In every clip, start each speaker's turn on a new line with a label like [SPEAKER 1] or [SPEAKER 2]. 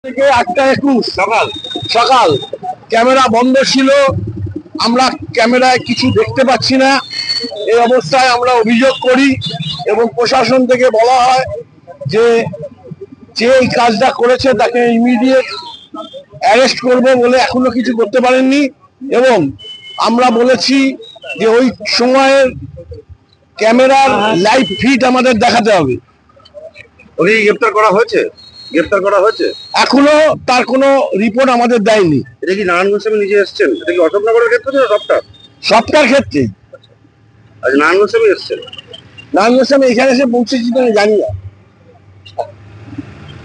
[SPEAKER 1] থেকে 8:21 সকাল সকাল ক্যামেরা বন্ধ ছিল। আমরা ক্যামেরায় কিছু দেখতে পাচ্ছি না। এই অবস্থায় আমরা অভিযোগ করি এবং প্রশাসন থেকে বলা হয় যে যে এই কাজটা করেছে তাকে ইমিডিয়েট অ্যারেস্ট করবে বলে এখনো কিছু করতে পারেননি। এবং আমরা বলেছি যে ওই সময়ের ক্যামেরার লাইভ ফিড আমাদের দেখাতে হবে।
[SPEAKER 2] উনি গ্রেপ্তার করা হয়েছে? গ্রেপ্তার করা হয়েছে?
[SPEAKER 1] এখনো তার কোনো রিপোর্ট আমাদের দেয়নি।
[SPEAKER 2] এটা কি নারায়ণ গোস্বামী নিজে এসেছেন? এটা কি অশোকনগরের ক্ষেত্রে না সবটা?
[SPEAKER 1] সবটার ক্ষেত্রে
[SPEAKER 2] আজ নারায়ণ গোস্বামী এসেছেন।
[SPEAKER 1] নারায়ণ গোস্বামী এখানে এসে পৌঁছেছি তো আমি জানি না।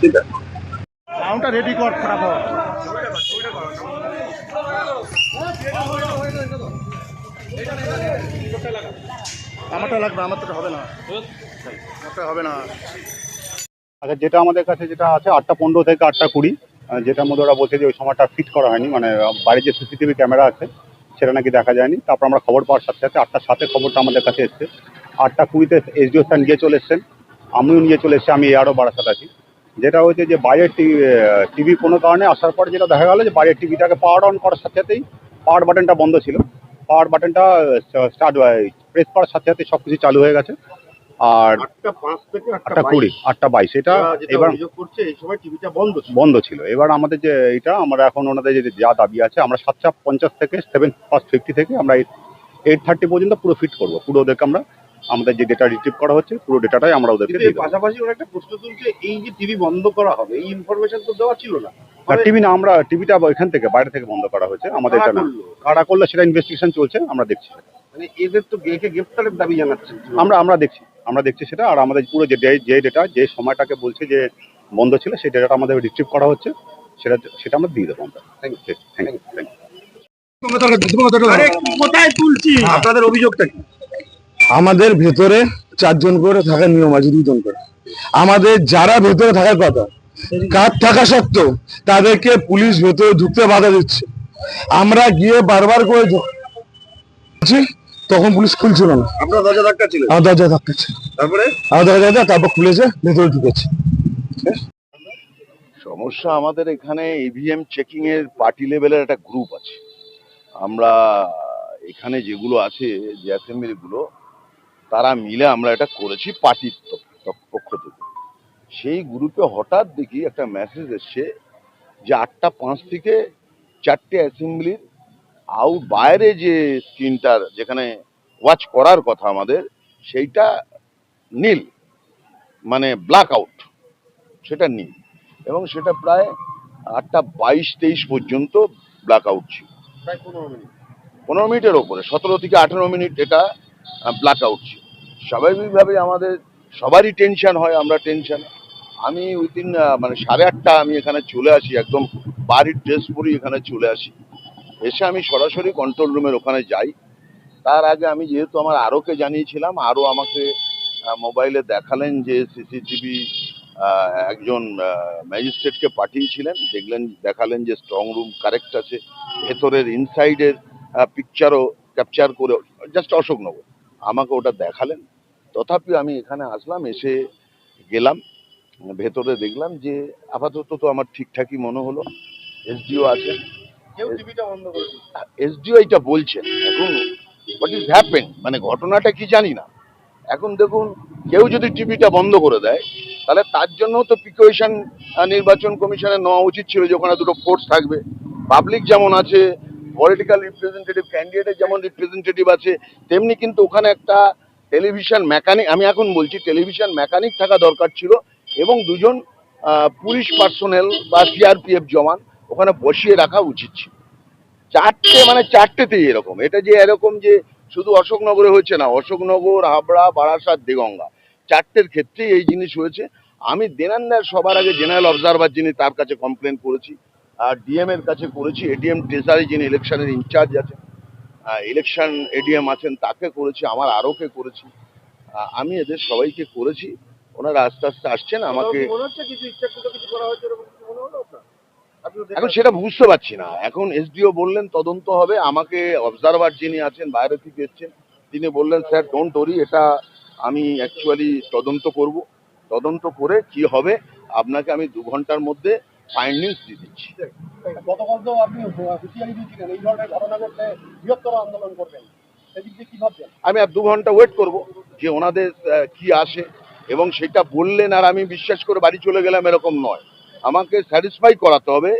[SPEAKER 2] ঠিক আছে,
[SPEAKER 3] সাউন্ডটা রেডি কর, খারাপ হওয়া আমারটা লাগবে, আমার তো হবে না, আমারটা হবে না।
[SPEAKER 4] আচ্ছা, যেটা আমাদের কাছে যেটা আছে 8:15 থেকে 8:20, যেটার মধ্যে ওরা বলছে যে ওই সময়টা ফিট করা হয়নি, মানে বাইরে যে সিসিটিভি ক্যামেরা আছে সেটা নাকি দেখা যায়নি। তারপর আমরা খবর পাওয়ার সাথে সাথে 8:07 খবরটা আমাদের কাছে এসছে। 8:20 এসডিও স্যার নিয়ে চলে এসছেন, আমিও নিয়ে চলে এসেছি, আমি এআরও বারাসাত আছি। যেটা হয়েছে যে বাইরের টিভি কোনো কারণে আসার পরে যেটা দেখা গেল যে বাইরের টিভিটাকে পাওয়ার অন করার সাথে সাথেই পাওয়ার বাটনটা বন্ধ ছিল। পাওয়ার বাটনটা স্টার্ট প্রেস করার সাথে সাথে সব কিছু চালু হয়ে গেছে। আর
[SPEAKER 2] 8:05 থেকে
[SPEAKER 4] 8:20, 8:22 এটা এবার
[SPEAKER 2] অভিযোগ করছে এই সময় টিভিটা বন্ধ ছিল।
[SPEAKER 4] বন্ধ ছিল। এবার আমাদের যে এটা আমরা এখন ওনাদের যে যা দাবি আছে, আমরা 7:50 থেকে 7:50 থেকে আমরা 8:30 পর্যন্ত পুরো ফিট করবো। পুরো ওদেরকে আমরা আমাদের যে ডেটা রিট্রিভ করা হচ্ছে পুরো ডেটাটাই আমরা ওদেরকে
[SPEAKER 2] কিন্তু
[SPEAKER 4] দিয়ে
[SPEAKER 2] এর
[SPEAKER 4] দেবো।
[SPEAKER 2] পাশাপাশি ওরা একটা প্রশ্ন তুলছে, এই যে টিভি বন্ধ করা হবে এই ইনফরমেশন তো দেওয়া ছিল না।
[SPEAKER 4] টিভি না, আমরা টিভিটা এখান থেকে বাইরে থেকে বন্ধ করা হয়েছে, আমাদের এটা না। কারা করলো সেটা ইনভেস্টিগেশন চলছে, আমরা দেখছি।
[SPEAKER 2] মানে এদের তো একে গ্রেপ্তারের দাবি জানাচ্ছেন।
[SPEAKER 4] আমরা দেখছি সেটা। আর আমাদের পুরো যে ডেটা যে সময়টাকে বলছে যে বন্ধ ছিল সেই ডেটাটা আমাদের রিট্রিভ করা হচ্ছে, সেটা আমরা দিয়ে দেবো আমরা। Thank you.
[SPEAKER 1] কোথায় তুলছি?
[SPEAKER 2] আপনাদের অভিযোগটা কি?
[SPEAKER 1] আমাদের ভেতরে 4 জন করে থাকার নিয়ম আছে, 2 জন করে। আমাদের যারা ভেতরে থাকার কথা, কার্ড থাকা সত্ত্বেও তাদেরকে পুলিশ ভেতরে ঢুকতে বাধা দিচ্ছে। আমরা গিয়ে বারবার করে তখন পুলিশ খুলছিল না।
[SPEAKER 2] আপনার দরজা ধাক্কা ছিল?
[SPEAKER 1] আমার দরজা ধাক্কা ছিল,
[SPEAKER 2] তারপরে
[SPEAKER 1] আমার দরজা তারপর খুলেছে, ভেতরে ঢুকেছে।
[SPEAKER 5] সমস্যা আমাদের এখানে ইভিএম চেকিং এর পার্টি লেভেলের একটা গ্রুপ আছে। আমরা এখানে যেগুলো আছে যে অ্যাসেম্বলি গুলো, তারা মিলে আমরা এটা করেছি পার্টির পক্ষ থেকে। সেই গ্রুপে হঠাৎ দেখি একটা মেসেজ এসছে যে 8:05 থেকে 4টে অ্যাসেম্বলির বাইরে যে স্ক্রিনটার যেখানে ওয়াচ করার কথা আমাদের, সেইটা নীল, মানে ব্ল্যাক আউট, সেটা নীল। এবং সেটা প্রায় 8:22-23 পর্যন্ত ব্ল্যাক আউট ছিল।
[SPEAKER 2] প্রায় 15 মিনিট।
[SPEAKER 5] 15 মিনিটের ওপরে, 17 থেকে 18 মিনিট এটা ব্ল্যাক আউট ছিল। স্বাভাবিকভাবে আমাদের সবারই টেনশন হয়, আমরা টেনশন। আমি উইদিন মানে 8:30 আমি এখানে চলে আসি, একদম বাড়ির ড্রেস পরি এখানে চলে আসি। এসে আমি সরাসরি কন্ট্রোল রুমের ওখানে যাই। তার আগে আমি যেহেতু আমার আরোকে জানিয়েছিলাম, আরও আমাকে মোবাইলে দেখালেন যে সিসিটিভি একজন ম্যাজিস্ট্রেটকে পাঠিয়েছিলেন, দেখালেন যে স্ট্রং রুম কারেক্ট আছে, ভেতরের ইনসাইডের পিকচারও ক্যাপচার করে, জাস্ট অশোকনগর আমাকে ওটা দেখালেন। তথাপি আমি এখানে আসলাম, এসে গেলাম ভেতরে, দেখলাম যে আপাতত তো আমার ঠিকঠাকই মনে হলো। এসডিও আছেন,
[SPEAKER 2] কেউ টিভিটা বন্ধ করে দিচ্ছে।
[SPEAKER 5] এসডিও এটা বলছেন। এখন হোয়াট ইজ হ্যাপেন, মানে ঘটনাটা কি জানি না। এখন দেখুন, কেউ যদি টিভিটা বন্ধ করে দেয় তাহলে তার জন্য তো প্রিকশন নির্বাচন কমিশনের নেওয়া উচিত ছিল, যে ওখানে দুটো ফোর্স থাকবে। পাবলিক যেমন আছে, পলিটিক্যাল রিপ্রেজেন্টেটিভ ক্যান্ডিডেটের যেমন রিপ্রেজেন্টেটিভ আছে, তেমনি কিন্তু ওখানে একটা টেলিভিশন মেকানিক, আমি এখন বলছি টেলিভিশন মেকানিক থাকা দরকার ছিল, এবং 2জন পুলিশ পার্সোনেল বা সিআরপিএফ জওয়ান ওখানে বসিয়ে রাখা উচিত ছিল। 4টে, মানে 4টেতেই এরকম। এটা যে এরকম যে শুধু অশোকনগরে হয়েছে না, অশোকনগর, হাবড়া, বারাসাত, দেগঙ্গা, 4টের ক্ষেত্রেই এই জিনিস হয়েছে। আমি দেনান্দার সবার আগে জেনারেল অবজারভার যিনি, তার কাছে কমপ্লেন করেছি, আর ডিএম এর কাছে করেছি, এডিএম ট্রেজারি যিনি ইলেকশনের ইনচার্জ আছেন, ইলেকশন এডিএম আছেন, তাকে করেছি, আমার আরোকে করেছি। আমি এদের সবাইকে করেছি। ওনারা আস্তে আস্তে আসছেন। আমাকে
[SPEAKER 2] মনে হচ্ছে কিছু ইচ্ছাকৃত কিছু করা হয়েছে, এরকম কিছু মনে হলো আপনার?
[SPEAKER 5] এখন সেটা বুঝতে পারছি না। এখন এসডিও বললেন তদন্ত হবে। আমাকে অবজারভার যিনি আছেন বাইরে থেকে এসছেন, তিনি বললেন স্যার ডোন্ট ওরি, এটা আমি অ্যাকচুয়ালি তদন্ত করব, তদন্ত করে কি হবে আপনাকে আমি 2 ঘন্টার মধ্যে ফাইন্ডিংস দিয়ে দিচ্ছি।
[SPEAKER 3] গতকাল তো আপনি হুঁশিয়ারি দিয়েছিলেন এই ধরনের ঘটনা ঘটলে বৃহত্তর আন্দোলন করবেন, সেদিক দিয়ে কি ভাবছেন?
[SPEAKER 5] আমি আর 2 ঘন্টা ওয়েট করব যে ওনাদের কি আসে, এবং সেটা বললেন আর আমি বিশ্বাস করে বাড়ি চলে গেলাম এরকম নয়। আমাকে স্যাটিসফাই করাতে হবে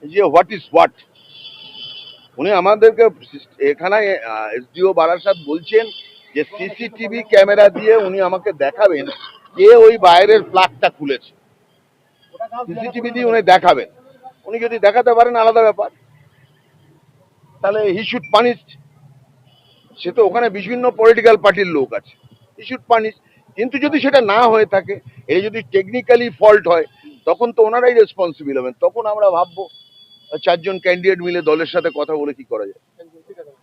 [SPEAKER 5] যে হোয়াট ইজ হোয়াট। উনি আমাদেরকে এখানে এসডিও বারাসাত বলছেন যে সিসিটিভি ক্যামেরা দিয়ে উনি আমাকে দেখাবেন কে ওই বাইরের প্লাগটা খুলেছে, সিসিটিভি দিয়ে উনি দেখাবেন। উনি যদি দেখাতে পারেন আলাদা ব্যাপার, তাহলে হি শুড পানিশ। সে তো ওখানে বিভিন্ন পলিটিক্যাল পার্টির লোক আছে, হি শুড পানিশ। কিন্তু যদি সেটা না হয়ে থাকে, এই যদি টেকনিক্যালি ফল্ট হয়, তখন তো ওনারাই রেসপন্সিবল হবেন। তখন আমরা ভাববো 4 জন ক্যান্ডিডেট মিলে দলের সাথে কথা বলে কি করা যায়।
[SPEAKER 3] ঠিক আছে।